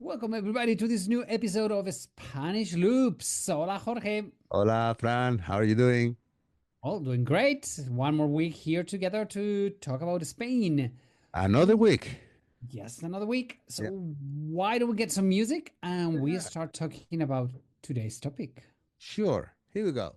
Welcome, everybody, to this new episode of Spanish Loops. Hola, Jorge. Hola, Fran. How are you doing? All doing great. One more week here together to talk about Spain. Another And week. yes, another week. So, Yeah. why don't we get some music and we Yeah. start talking about today's topic? Sure. Here we go.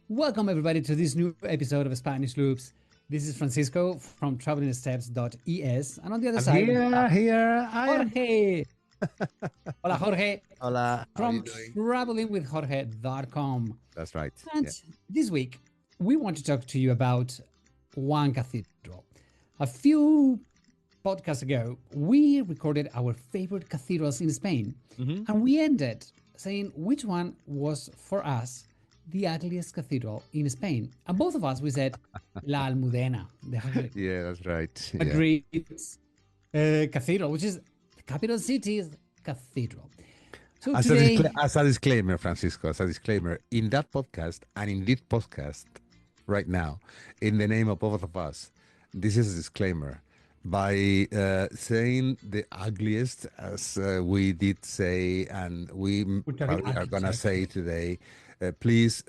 Welcome, everybody, to this new episode of Spanish Loops. This is Francisco from travelingsteps.es. And on the other I'm side, we have here. I am. Jorge. Hola, Jorge, Hola. How are you from doing? travelingwithjorge.com. That's right. And Yeah. this week, we want to talk to you about one cathedral. A few podcasts ago, we recorded our favorite cathedrals in Spain, Hmm. and we ended saying which one was for us the ugliest cathedral in Spain. And both of us, we said La Almudena, the Yeah, that's right. Yeah. Madrid's cathedral, which is the capital city's cathedral. So As a, today, as a disclaimer, Francisco, as a disclaimer, in that podcast and in this podcast right now, in the name of both of us, this is a disclaimer. By saying the ugliest, as we did say, and we're talking probably are going to say architecture. today, please,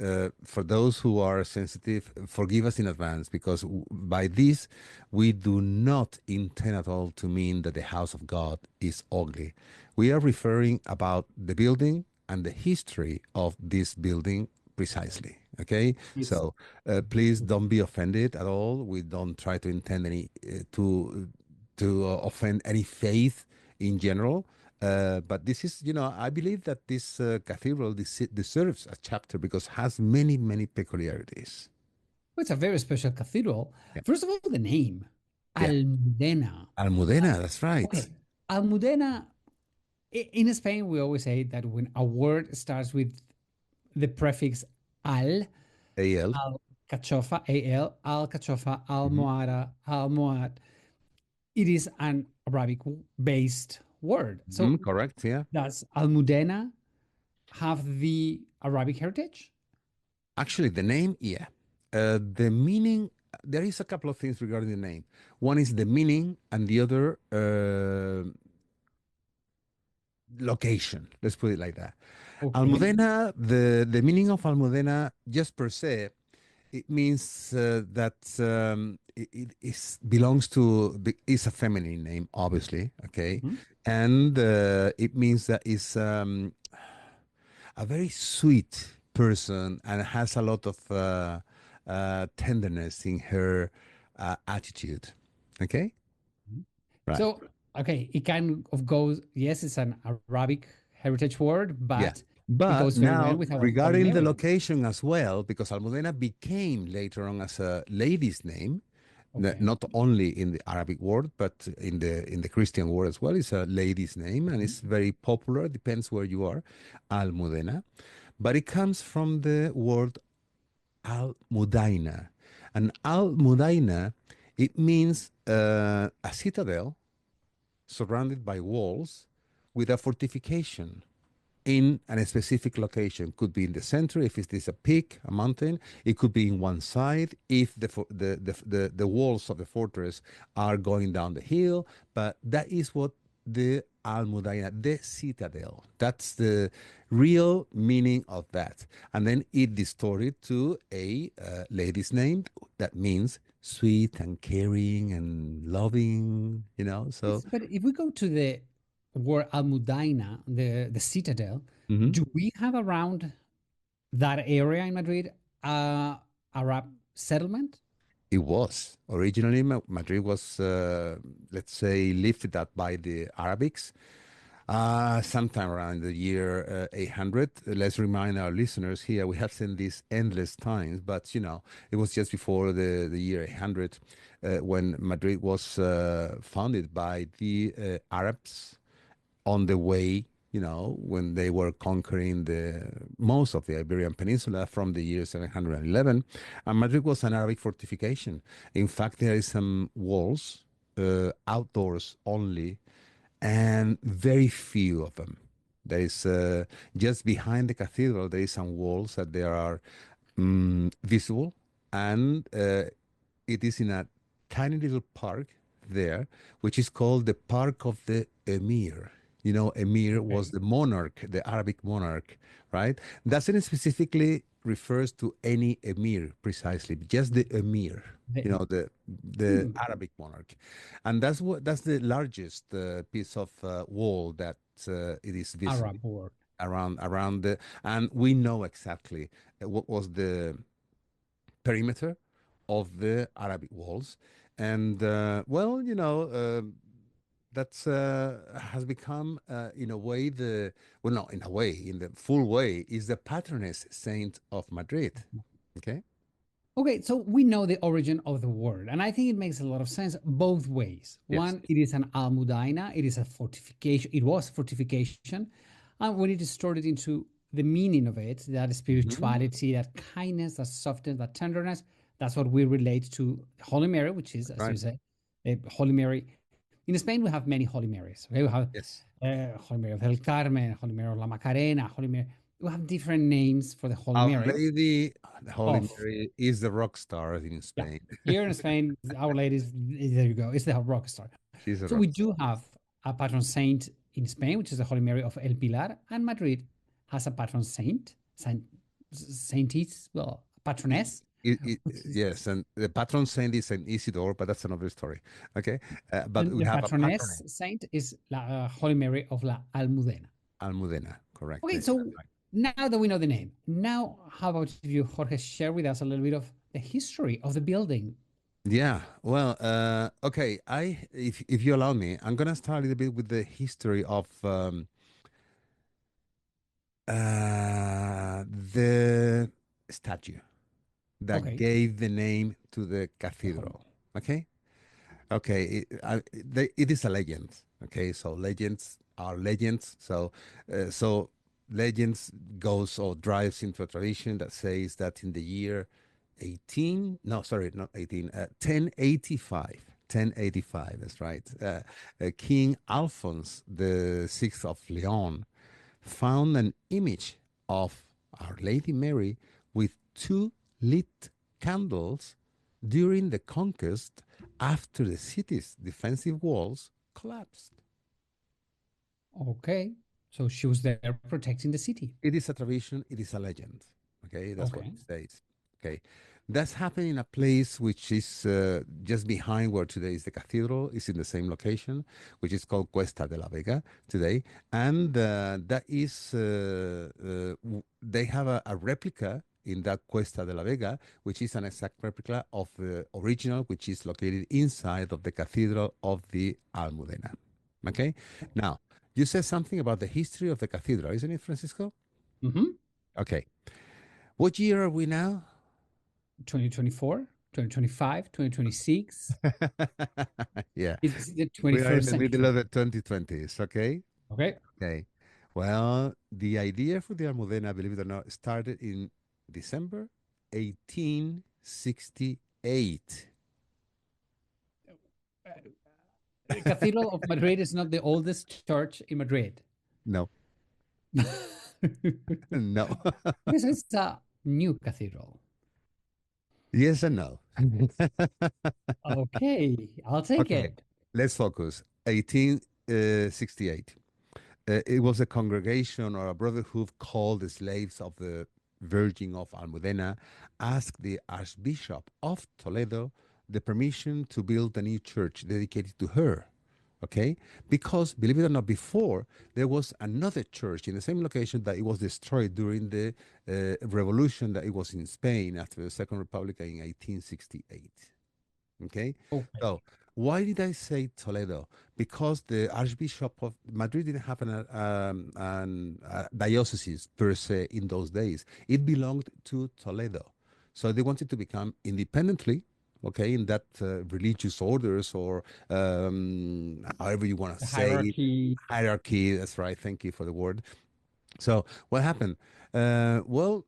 for those who are sensitive, forgive us in advance because by this, we do not intend at all to mean that the house of God is ugly. We are referring about the building and the history of this building precisely. Okay, It's so please don't be offended at all. We don't try to intend any to offend any faith in general. But this is, I believe that this cathedral deserves a chapter because it has many, many peculiarities. It's a very special cathedral. Yeah, First of all, the name, yeah. Almudena. Almudena, that's right. Okay, Almudena, in Spain, we always say that when a word starts with the prefix AL. alcachofa, al, alcachofa, Hmm. almohada, almohad, it is an Arabic-based word. Hmm. So Correct, yeah. does Almudena have the Arabic heritage? Actually, the name, yeah. The meaning, there is a couple of things regarding the name. One is the meaning, and the other location. Let's put it like that. Okay. Almudena, the meaning of Almudena, just per se, it means that it is belongs to is a feminine name, obviously. Okay, Mhm. and it means that it's a very sweet person and has a lot of tenderness in her attitude. Okay, right. So, okay, it kind of goes, yes, it's an Arabic heritage word, Yeah. but it But goes very well now, with our regarding the culinary. location as well, because Almudena became later on as a lady's name, Okay. not only in the Arabic world, but in the Christian world as well. It's a lady's name and Mhm. it's very popular. Depends where you are, Almudena. But it comes from the word Almudaina, and Almudaina it means a citadel surrounded by walls with a fortification in a specific location. Could be in the center if it is a peak, a mountain. It could be in one side if the walls of the fortress are going down the hill. But that is what the Almudaina, the citadel. That's the real meaning of that. And then it distorted to a lady's name that means sweet and caring and loving, So, Yes, but if we go to the word Almudaina, the citadel, mhm. do we have around that area in Madrid Arab settlement? It was originally Madrid was, let's say, lifted up by the Arabics sometime around the year 800. Let's remind our listeners here, we have seen this endless times, but it was just before the year 800 when Madrid was founded by the Arabs on the way, when they were conquering the most of the Iberian Peninsula from the year 711. And Madrid was an Arabic fortification. In fact, there is some walls, outdoors only, and very few of them. There is just behind the cathedral. There is some walls that there are visible, and it is in a tiny little park there, which is called the Park of the Emir. You know, Emir was Okay. the monarch, the Arabic monarch, right? Doesn't specifically refers to any emir precisely, just the emir. You The, know, the hmm, Arabic monarch, and that's the largest piece of wall that it is visible Arab world. around the, and we know exactly what was the perimeter of the Arabic walls. And well, you know, that's has become in a way the, well, no, in a way, in the full way, is the patroness saint of Madrid. Okay. Okay, so we know the origin of the word, and I think it makes a lot of sense both ways. Yes. One, it is an almudena, it is a fortification, it was fortification, and we need to store it into the meaning of it, that Hmm. spirituality, that kindness, that softness, that tenderness. That's what we relate to Holy Mary, which is, as you Right. say, a Holy Mary. In Spain, we have many Holy Marys. Okay? We have Yes. Holy Mary of El Carmen, Holy Mary of La Macarena, Holy Mary. We have different names for the Holy Our Mary. Lady, the Holy Of Mary, is the rock star in Yeah. Spain. Here in Spain, Our Lady is, there you go, it's the rock star. She's a So we rock star. do have a patron saint in Spain, which is the Holy Mary of El Pilar, and Madrid has a patron saint, saintis, well, patroness, which is, Yes, and the patron saint is Saint Isidore, but that's another story. Okay, but and we the have a patroness patroness, saint is La Holy Mary of La Almudena. Almudena, correct? Okay, That's so right. now that we know the name, now how about if you, Jorge, share with us a little bit of the history of the building? Yeah, well, okay. If you allow me, I'm gonna start a little bit with the history of the statue that Okay, gave the name to the the Holy cathedral. Okay, okay, it is a legend. Okay, so legends are legends. So legends goes or drives into a tradition that says that in the year 18, no, sorry, not 18, 1085. 1085, that's right. King Alphonse the Sixth of Leon found an image of Our Lady Mary with two lit candles during the conquest after the city's defensive walls collapsed. Okay. So she was there protecting the city. It is a tradition, it is a legend. Okay, that's what Okay. it states. Okay, that's happening in a place which is just behind where today is the cathedral, is in the same location, which is called Cuesta de la Vega today. And that is, they have a replica in that Cuesta de la Vega, which is an exact replica of the original, which is located inside of the Cathedral of the Almudena. Okay, now you said something about the history of the cathedral, isn't it, Francisco? Mm-hmm. Okay. What year are we now? 2024, 2025, 2026. Yeah. It's the We are in 21st the middle of century. the 2020s, okay? Okay. Okay. Well, the idea for the Almudena, believe it or not, started in December 1868. Cathedral of Madrid is not the oldest church in Madrid. No, no. Okay, so it's a new cathedral. Yes and no. Okay, I'll take Okay, it. let's focus. 1868. It was a congregation or a brotherhood called the Slaves of the Virgin of Almudena, asked the Archbishop of Toledo the permission to build a new church dedicated to her. Okay, because believe it or not, before there was another church in the same location that it was destroyed during the revolution that it was in Spain after the Second Republic in 1868. Okay, Okay. so why did I say Toledo? Because the Archbishop of Madrid didn't have an diocese per se in those days. It belonged to Toledo, so they wanted to become independently. Okay, in that religious orders or however you want to The say it, hierarchy. hierarchy. That's right. Thank you for the word. So what happened? Well,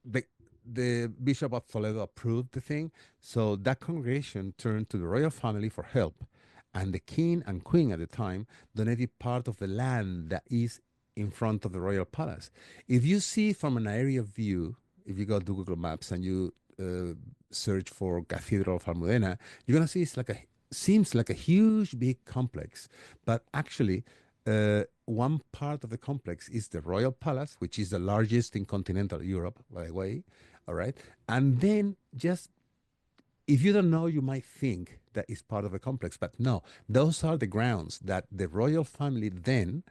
the the Bishop of Toledo approved the thing, so that congregation turned to the royal family for help, and the king and queen at the time donated part of the land that is in front of the royal palace. If you see from an aerial view, if you go to Google Maps and you search for Cathedral of Almudena, you're gonna see it's like a seems like a huge big complex, but actually one part of the complex is the royal palace, which is the largest in continental Europe, by the way. All right, and then just if you don't know, you might think that it's part of a complex, but no, those are the grounds that the royal family then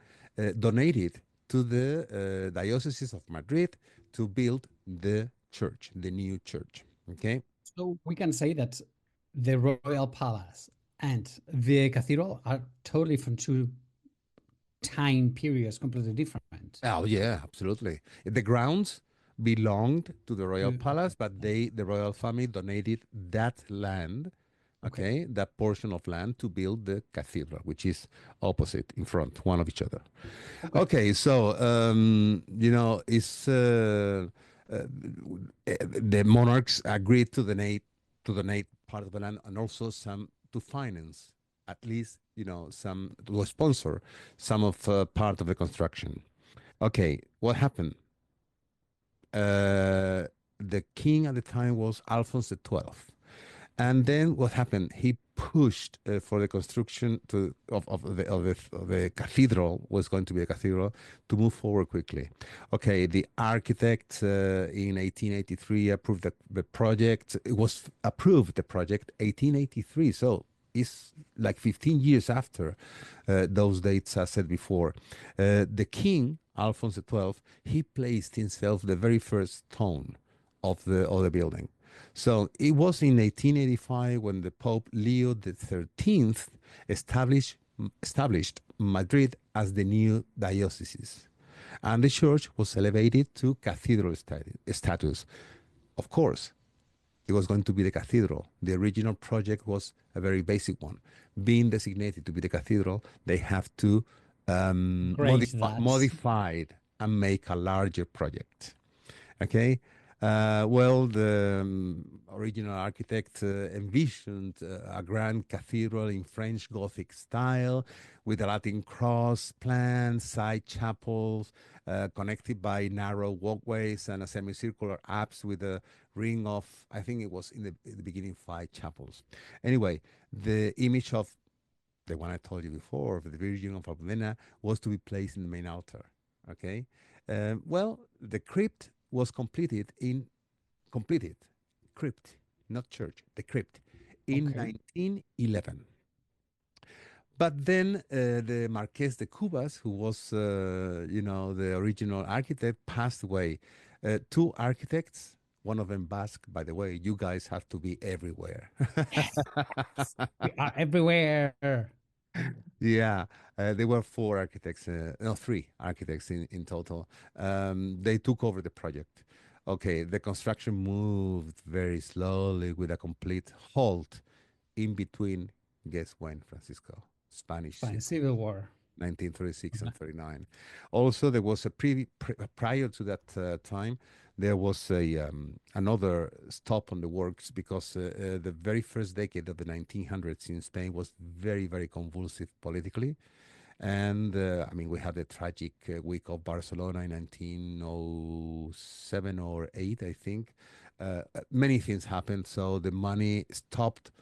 donated to the Diocese of Madrid to build the church, the new church. Okay. So we can say that the royal palace and the cathedral are totally from two time periods, completely different. Oh yeah, absolutely. The grounds belonged to the royal Okay. palace, but the royal family donated that land, Okay. okay, that portion of land to build the cathedral, which is opposite in front, one of each other. Okay. Okay, so it's the monarchs agreed to donate part of the land and also some to finance at least some to sponsor some of part of the construction. Okay, what happened? Uh, the king at the time was Alphonse the 12th. And then what happened? He pushed for the construction of the cathedral, was going to be a cathedral, to move forward quickly. Okay, the architect in 1883 approved the project. It was approved, the project, 1883. So it's like 15 years after those dates I said before. The king, Alphonse the 12th, he placed himself the very first stone of the building. So it was in 1885 when the Pope Leo the 13th established Madrid as the new diocese. And the church was elevated to cathedral status. Of course, it was going to be the cathedral. The original project was a very basic one. Being designated to be the cathedral, they have to Great that. modify it and make a larger project. Okay. Well, the original architect envisioned a grand cathedral in French Gothic style with a Latin cross plan, side chapels connected by narrow walkways and a semicircular apse with a ring of, I think it was in the beginning, five chapels. Anyway, the image of the one I told you before, of the Virgin of Almudena, was to be placed in the main altar. Okay. Well, the crypt was completed, crypt, not church, the crypt, in Okay. 1911. But then the Marqués de Cubas, who was, the original architect, passed away. Two architects, one of them Basque, by the way. You guys have to be everywhere. We are everywhere. Yeah, there were four architects, no, three architects in total. They took over the project. Okay, the construction moved very slowly with a complete halt in between. Guess when, Francisco? Spanish Fine. Civil Civil War. 1936 Okay. and 39. Also, there was prior to that time, there was another stop on the works because the very first decade of the 1900s in Spain was very, very convulsive politically. And I mean, we had the tragic week of Barcelona in 1907 or 8, I think. Many things happened, so the money stopped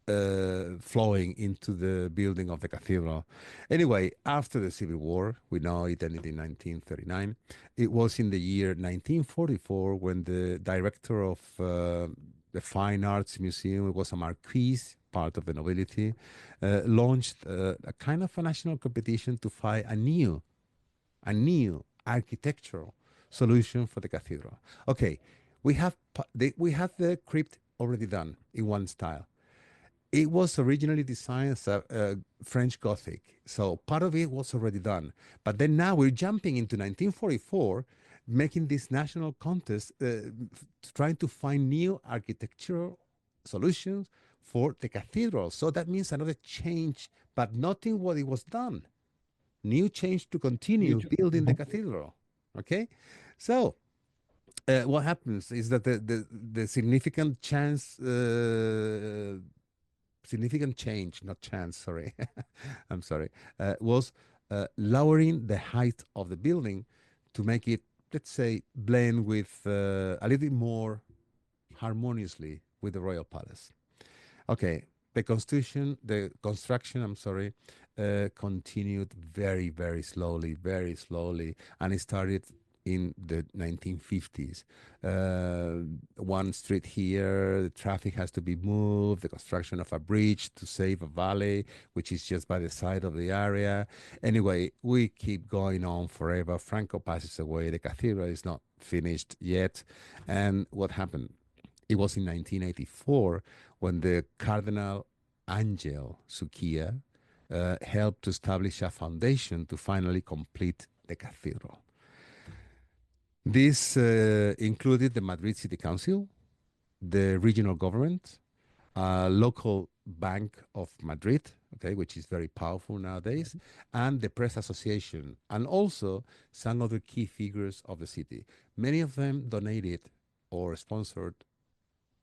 flowing into the building of the cathedral. Anyway, after the Civil War, we know it ended in 1939. It was in the year 1944 when the director of the Fine Arts Museum, it was a marquis, part of the nobility, launched a kind of a national competition to find a new architectural solution for the cathedral. Okay, we have the crypt already done in one style. It was originally designed as a French Gothic, so part of it was already done. But then now we're jumping into 1944, making this national contest, trying to find new architectural solutions for the cathedral. So that means another change, but not in what it was done. New change to You continue too. building the cathedral. Okay, so what happens is that the significant change, not chance, sorry, I'm sorry, was lowering the height of the building to make it, let's say, blend with a little bit more harmoniously with the royal palace. Okay, the construction, I'm sorry, continued very slowly, and it started in the 1950s. One street here, the traffic has to be moved, the construction of a bridge to save a valley, which is just by the side of the area. Anyway, we keep going on forever. Franco passes away, the cathedral is not finished yet. And what happened? It was in 1984 when the Cardinal Angel Suquia helped to establish a foundation to finally complete the cathedral. This included the Madrid City Council, the regional government, local Bank of Madrid, okay, which is very powerful nowadays, and the Press Association, and also some other key figures of the city. Many of them donated or sponsored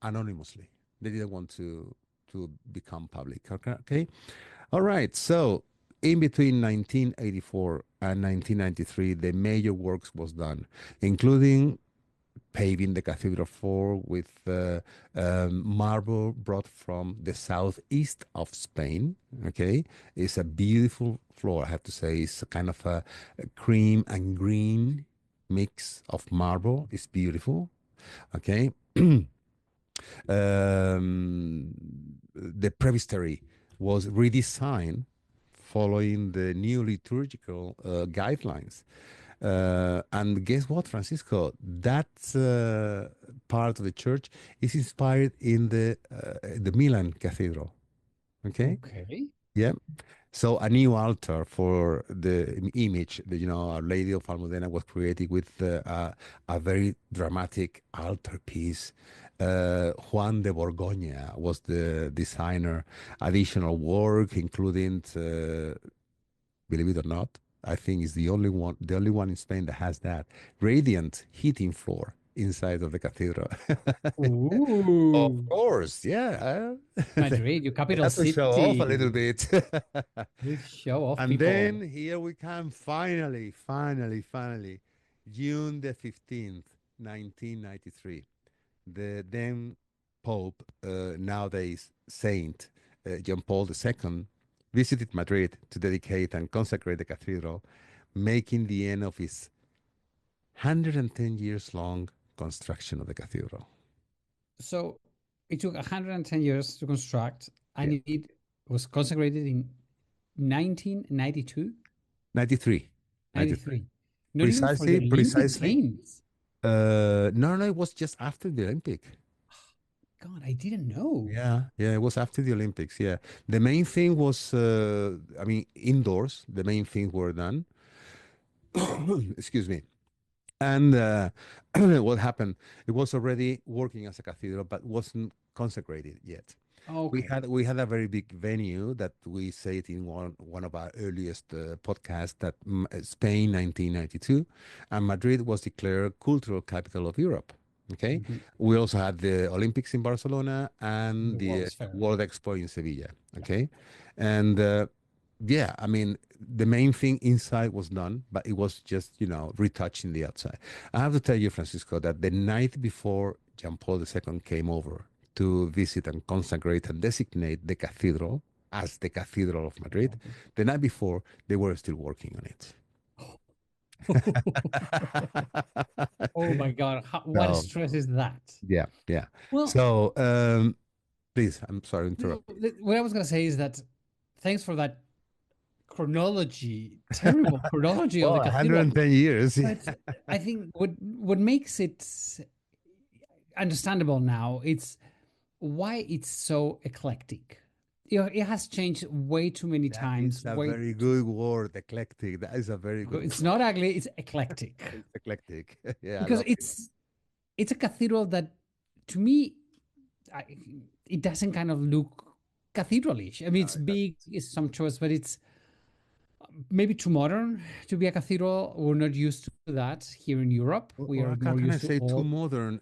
anonymously. They didn't want to become public. Okay. All right. So in between 1984 and 1993, the major works was done, including paving the cathedral floor with marble brought from the southeast of Spain. Okay, it's a beautiful floor. I have to say, it's a kind of a cream and green mix of marble. It's beautiful. Okay. The presbytery was redesigned following the new liturgical guidelines. And guess what, Francisco? That part of the church is inspired in the Milan Cathedral. Okay. Okay. Yeah. So a new altar for the image, Our Lady of Almudena was created with a very dramatic altarpiece. Juan de Borgoña was the designer. Additional work, including, believe it or not, I think is the only one in Spain that has that radiant heating floor inside of the cathedral. Of Ooh. course, yeah. Madrid, your They capital have to show off a little city. bit. You show off And then people. here we come, finally, June the 15th, 1993. The then Pope, nowadays Saint John Paul II, visited Madrid to dedicate and consecrate the cathedral, making the end of his 110 years long construction of the cathedral. So it took 110 years to construct, Yeah. and it was consecrated in 1992, 93. 93. 93. Not even for the Precisely, Olympic precisely. Games. No, it was just after the Olympic. God, I didn't know. Yeah, it was after the Olympics. Yeah, the main thing was, I mean, indoors. The main things were done. Excuse me. And what happened? It was already working as a cathedral, but wasn't consecrated yet. Okay. We had a very big venue that we said in one of our earliest podcasts that Spain 1992, and Madrid was declared cultural capital of Europe. Okay, Mhm. we also had the Olympics in Barcelona and The the World's Fair. World Expo in Sevilla. Yeah. Okay, and yeah, I mean the main thing inside was done, but it was just retouching the outside. I have to tell you, Francisco, that the night before Jean Paul II came over to visit and consecrate and designate the cathedral as the Cathedral of Madrid, the night before they were still working on it. Oh my God. What So stress is that? yeah. Well, So please, I'm sorry to no, interrupt you. what I was going to say is that thanks for that chronology, terrible chronology of Well, the cathedral. 110 years. But I think what makes it understandable now, it's why it's so eclectic. It has changed way too many That times. is a very good word, eclectic. That is a very good It's word. not ugly, it's eclectic. It's eclectic. Yeah, I Because love it. it's a cathedral that to me I, it doesn't kind of look cathedralish. I mean, No, it's it doesn't. big, it's sumptuous, but it's maybe too modern to be a cathedral. We're not used to that here in Europe. We Or are how more can I used to say too all. modern?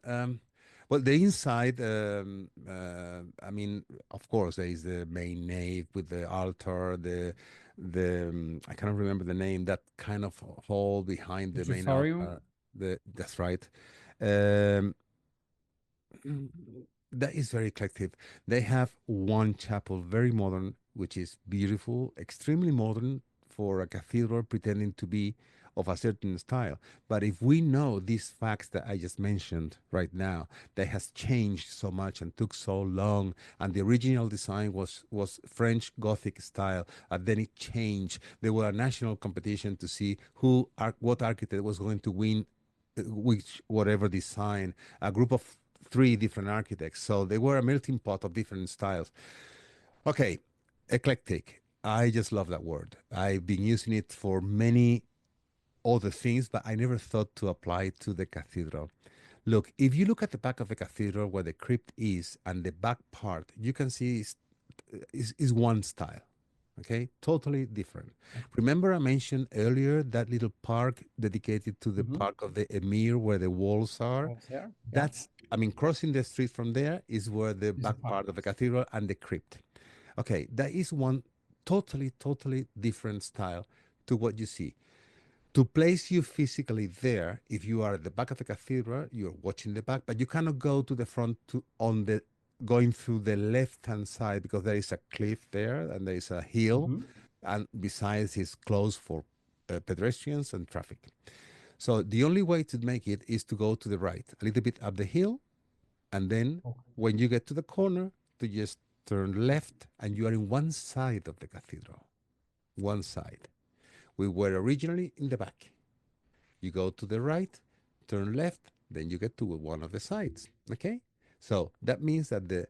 Well, the inside, I mean, of course, there is the main nave with the altar, the I cannot remember the name, that kind of hall behind the main Vitriforium. altar. That's right. Um, that is very eclectic. They have one chapel, very modern, which is beautiful, extremely modern for a cathedral pretending to be of a certain style. But if we know these facts that I just mentioned right now, that has changed so much and took so long, and the original design was French Gothic style, and then it changed. There were a national competition to see what architect was going to win which whatever design, a group of three different architects. So they were a melting pot of different styles. Okay, eclectic. I just love that word. I've been using it for many other things, but I never thought to apply it to the cathedral. Look, if you look at the back of the cathedral where the crypt is and the back part, you can see is one style. Okay, totally different. Remember, I mentioned earlier that little park dedicated to the Mm-hmm. park of the Emir where the walls are? What's there? Yeah. I mean, crossing the street from there is where the Is a back park. part of the cathedral and the crypt. Okay, that is one totally different style to what you see. To place you physically there, if you are at the back of the cathedral, you're watching the back, but you cannot go to the front going through the left-hand side because there is a cliff there and there is a hill, Mm-hmm. and besides, it's closed for pedestrians and traffic. So the only way to make it is to go to the right, a little bit up the hill, and then Okay. when you get to the corner, to just turn left, and you are in one side of the cathedral. One side. We were originally in the back. You go to the right, turn left, then you get to one of the sides. Okay? So that means that the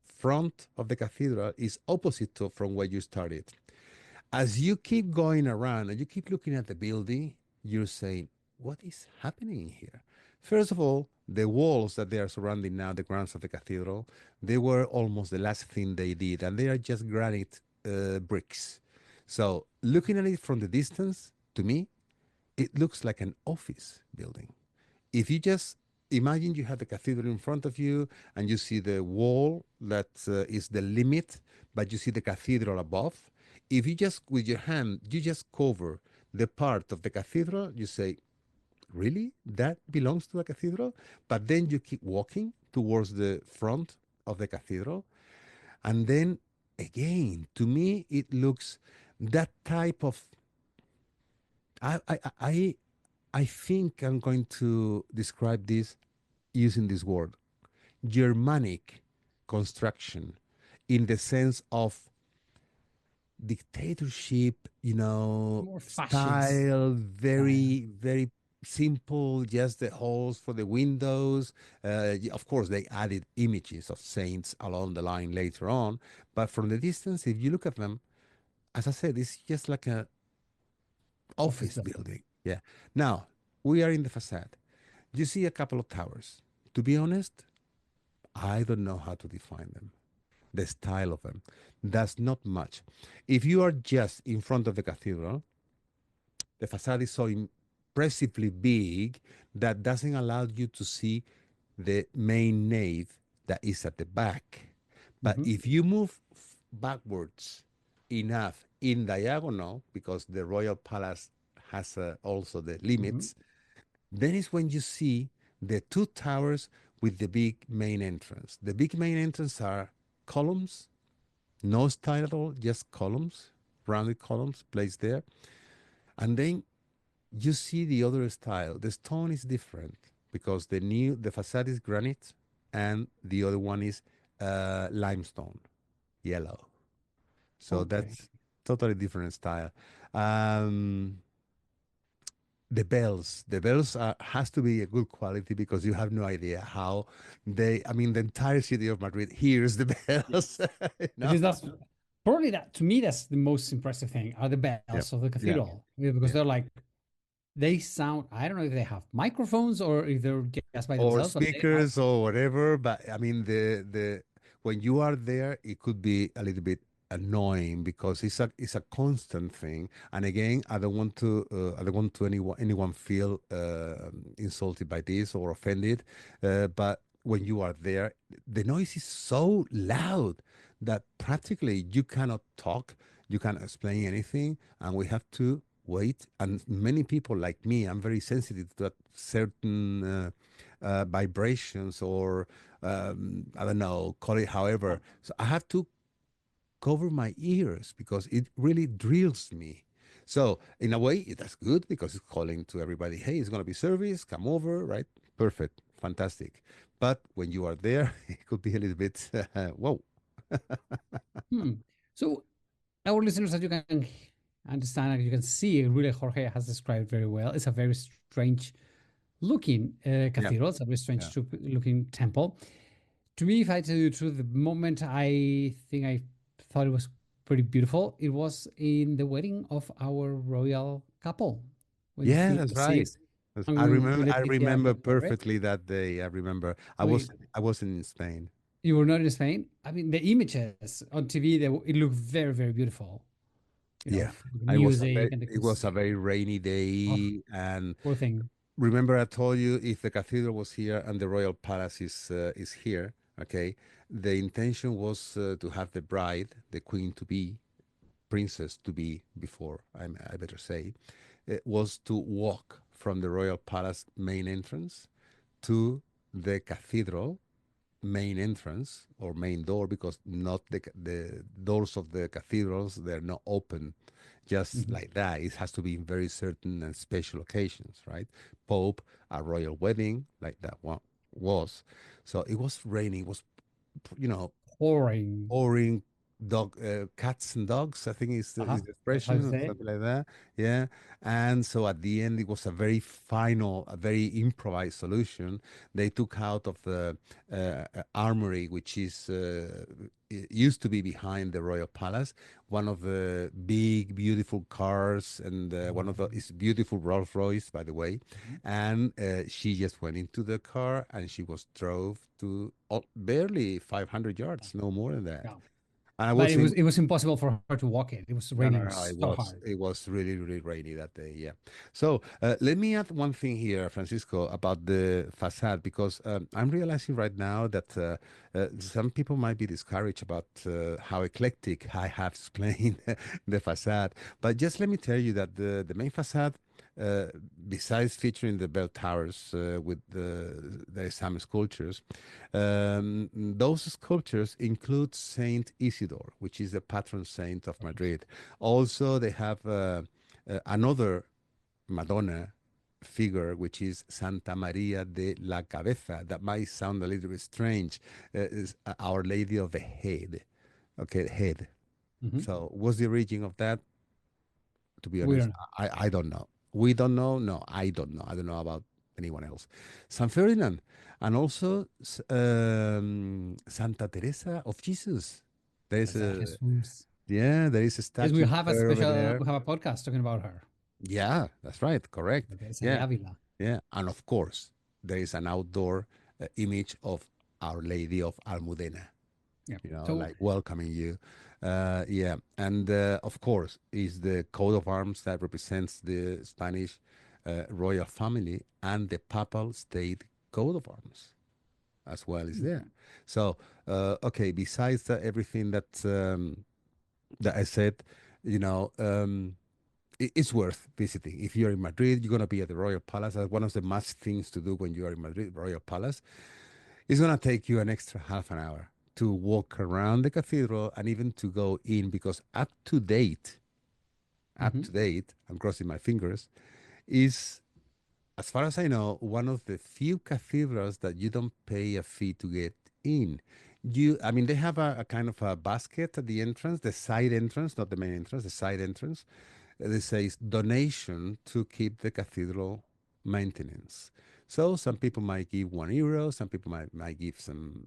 front of the cathedral is opposite to from where you started. As you keep going around and you keep looking at the building, you're saying, what is happening here? First of all, the walls that they are surrounding now, the grounds of the cathedral, they were almost the last thing they did, and they are just granite bricks. So, looking at it from the distance, to me, it looks like an office building. If you just imagine you have the cathedral in front of you and you see the wall that is the limit, but you see the cathedral above. If you just, with your hand, you just cover the part of the cathedral, you say, really? That belongs to a cathedral? But then you keep walking towards the front of the cathedral. And then again, to me, it looks that type of. I, I, I, I think I'm going to describe this using this word Germanic construction in the sense of dictatorship, More fascist style, style. very simple, just the holes for the windows. Of course, they added images of saints along the line later on, but from the distance, if you look at them, as I said, it's just like a Office office building. building. Yeah. Now, we are in the facade. You see a couple of towers. To be honest, I don't know how to define them, the style of them. That's not much. If you are just in front of the cathedral, the facade is so impressively big that doesn't allow you to see the main nave that is at the back. But Mm-hmm. if you move backwards enough in diagonal, because the royal palace has also the Mm-hmm. limits, then is when you see the two towers with the big main entrance. The big main entrance are columns, no style at all, just columns, rounded columns placed there. And then you see the other style. The stone is different because the facade is granite and the other one is limestone, yellow. So Okay. that's totally different style. Um, the bells has to be a good quality because you have no idea how I mean, the entire city of Madrid hears the bells. Yes. you know? Because that's probably that to me that's the most impressive thing are the Yeah, bells of the yeah, cathedral. Yeah, because yeah. they're like they sound I don't know if they have microphones or if they're just by Or themselves, but they are speakers or whatever. But I mean, the when you are there, it could be a little bit annoying because it's a constant thing. And again, I don't want to anyone feel insulted by this or offended. But when you are there, the noise is so loud that practically you cannot talk. You can't explain anything, and we have to wait. And many people like me, I'm very sensitive to that certain vibrations or I don't know, call it however. So I have to cover my ears because it really drills me. So in a way, that's good because it's calling to everybody, hey, it's going to be service, come over, right? Perfect, fantastic. But when you are there, it could be a little bit, whoa. Hmm. So, our listeners, as you can understand, as you can see, really Jorge has described very well. It's a very strange looking Yeah, cathedral. It's a very yeah. strange looking temple. To me, if I tell you the truth, the moment I think I thought it was pretty beautiful, it was in the wedding of our royal couple when Yeah, Philip that's right. VI and Queen I Letizia remember got married. perfectly that day. I remember. Wait, I wasn't in Spain. you were not in Spain? I mean, the images on TV, it looked very, very beautiful. Yeah, The music and the it was a acoustic. very rainy Oh, day, and poor thing. remember I told you if the cathedral was here and the royal palace is here, okay, the intention was to have the bride, the queen to be, princess to be before, I better say, was to walk from the royal palace main entrance to the cathedral main entrance or main door because not the doors of the cathedrals they're not open just Mhm. like that. It has to be in very certain and special occasions, right? Pope, a royal wedding like that one was. So it was raining. It was, you know, Pouring. pouring cats and dogs, I think Uh-huh. is the That's how to expression or say it. something like that. Yeah. And so at the end, it was a very final, a very improvised solution. They took out of the armory, which is it used to be behind the royal palace, one of the big, beautiful cars, and one of the Um, is beautiful Rolls Royce, by the way. mhm. And she just went into the car and she was drove to barely 500 yards, no more than that. Yeah. And I But was in, it was impossible for her to walk it. It was no, no, raining no, so hard. it was really, really rainy that day. Yeah. So let me add one thing here, Francisco, about the facade, because I'm realizing right now that some people might be discouraged about how eclectic I have explained the facade. But just let me tell you that the main facade, uh, besides featuring the bell towers with there is some sculptures, those sculptures include Saint Isidore, which is the patron saint of Madrid. Also, they have another Madonna figure, which is Santa Maria de la Cabeza. That might sound a little bit strange. Is Our Lady of the Head. Okay, head. Mhm. So, what's the origin of that? To be We honest, don't know. I don't know. We don't know. No, I don't know. I don't know about anyone else. San Ferdinand, and also Santa Teresa of Jesus. There's Teresa a Jesus. Yeah, there is a Yes, statue of her over there. we have a podcast talking about her. Yeah, that's right. Correct. Teresa de Yeah, Avila. yeah. And of course, there is an outdoor image of Our Lady of Almudena, Yeah. So like welcoming you. Yeah, and of course, is the coat of arms that represents the Spanish royal family and the papal state coat of arms as well is there. So, okay, besides everything that I said, you know, it's worth visiting. If you're in Madrid, you're going to be at the Royal Palace. That's one of the must things to do when you are in Madrid, Royal Palace. It's going to take you an extra half an hour to walk around the cathedral and even to go in because up mhm. to date, I'm crossing my fingers, is, as far as I know, one of the few cathedrals that you don't pay a fee to get in. I mean, they have a kind of a basket at the entrance, the side entrance, not the main entrance, the side entrance. It says donation to keep the cathedral maintenance. So some people might give €1, some people might give some,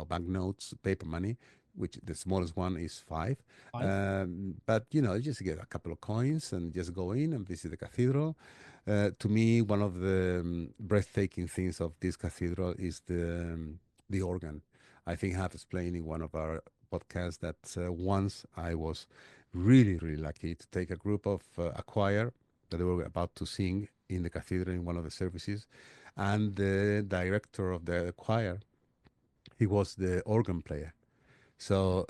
banknotes, paper money, which the smallest one is five. Five. But just get a couple of coins and just go in and visit the cathedral. To me, one of the breathtaking things of this cathedral is the organ. I think I have explained in one of our podcasts that once I was really, really lucky to take a group of a choir that they were about to sing in the cathedral in one of the services, and the director of the choir, he was the organ player. So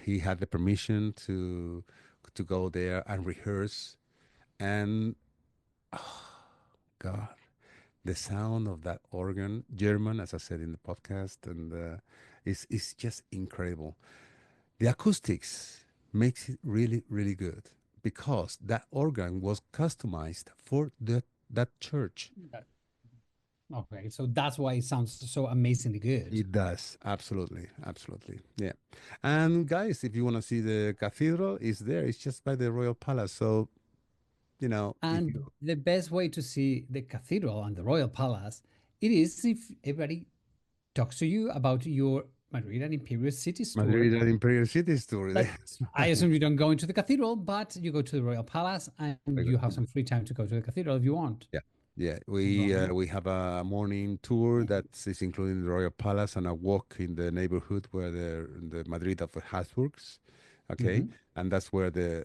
he had the permission to go there and rehearse. And God, the sound of that organ, German, as I said in the podcast, and is just incredible. The acoustics makes it really, really good because that organ was customized for that church. Okay, so that's why it sounds so amazingly good. It does, absolutely, absolutely, yeah. And guys, if you want to see the cathedral, it's there. It's just by the royal palace. So if And you the best way to see the cathedral and the royal palace, it is if everybody talks to you about your Madrid and Imperial Cities tour. Madrid and Imperial Cities tour, But that's I right. assume you don't go into the cathedral, but you go to the royal palace and I you got have some free time to go to the cathedral if you want. Yeah, yeah. Right. We have a morning tour that is including the Royal Palace and a walk in the neighborhood where the Madrid of the Habsburgs, okay, Mhm. and that's where the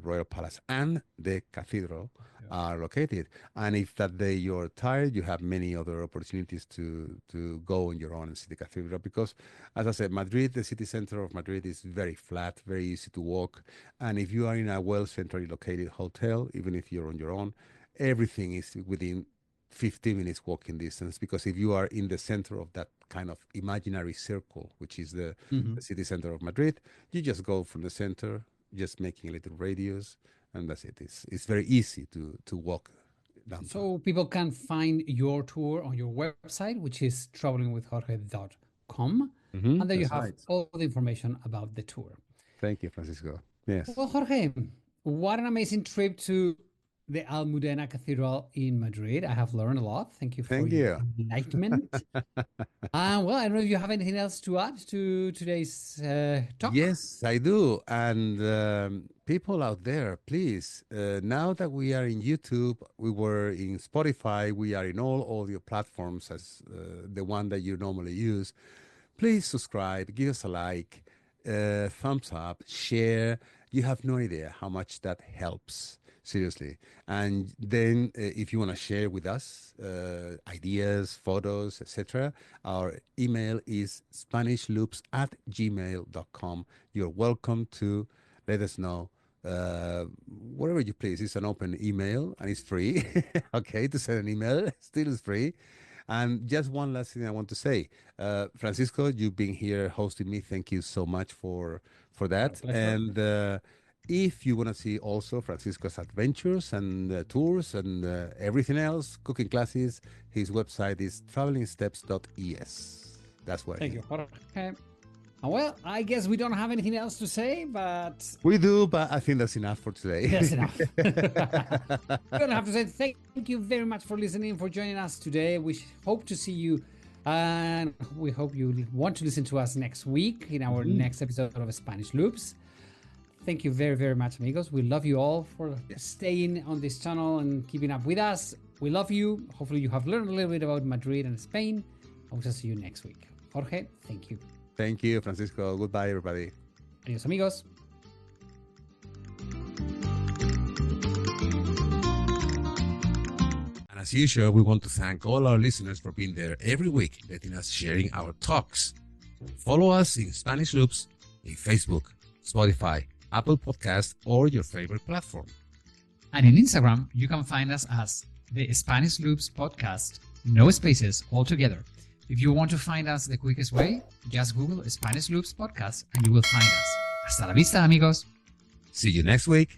Royal Palace and the cathedral Yeah. are located. And if that day you're tired, you have many other opportunities to go on your own and see the cathedral because, as I said, Madrid, the city center of Madrid, is very flat, very easy to walk, and if you are in a well centrally located hotel, even if you're on your own, everything is within 15 minutes walking distance because if you are in the center of that kind of imaginary circle, which is the Mhm. city center of Madrid, you just go from the center, just making a little radius, and that's it. It's very easy to walk downtown. So people can find your tour on your website, which is travelingwithjorge.com. And there you That's have right. all the information about the tour. Thank you, Francisco. Yes. Well, Jorge, what an amazing trip to the Almudena Cathedral in Madrid. I have learned a lot. Thank you for Thank your you. enlightenment. Well, I don't know if you have anything else to add to today's talk. Yes, I do. And people out there, please, now that we are in YouTube, we were in Spotify, we are in all audio platforms as the one that you normally use. Please subscribe, give us a like, thumbs up, share. You have no idea how much that helps, seriously. And then, if you want to share with us ideas, photos, etc., our email is SpanishLoops@gmail.com. You're welcome to let us know whatever you please. It's an open email and it's free. Okay, to send an email still is free. And just one last thing I want to say, Francisco, you've been here hosting me. Thank you so much for Our that. pleasure. And if you want to see also Francisco's adventures and tours and everything else, cooking classes, his website is travelingsteps.es. That's where Thank he. you, Jorge. Well, I guess we don't have anything else to say, but We do, but I think that's enough for today. that's enough. We're gonna have to say thank you very much for listening, for joining us today. We hope to see you, and we hope you want to listen to us next week in our Mhm. next episode of Spanish Loops. Thank you very, very much, amigos. We love you all for Yes. staying on this channel and keeping up with us. We love you. Hopefully, you have learned a little bit about Madrid and Spain. I will see you next week. Jorge, thank you. Thank you, Francisco. Goodbye, everybody. Adios, amigos. And as usual, we want to thank all our listeners for being there every week, letting us sharing our talks. Follow us in Spanish Loops in Facebook, Spotify, Apple Podcast, or your favorite platform. And in Instagram, you can find us as the Spanish Loops Podcast, no spaces altogether. If you want to find us the quickest way, just Google Spanish Loops Podcast and you will find us. Hasta la vista, amigos. See you next week.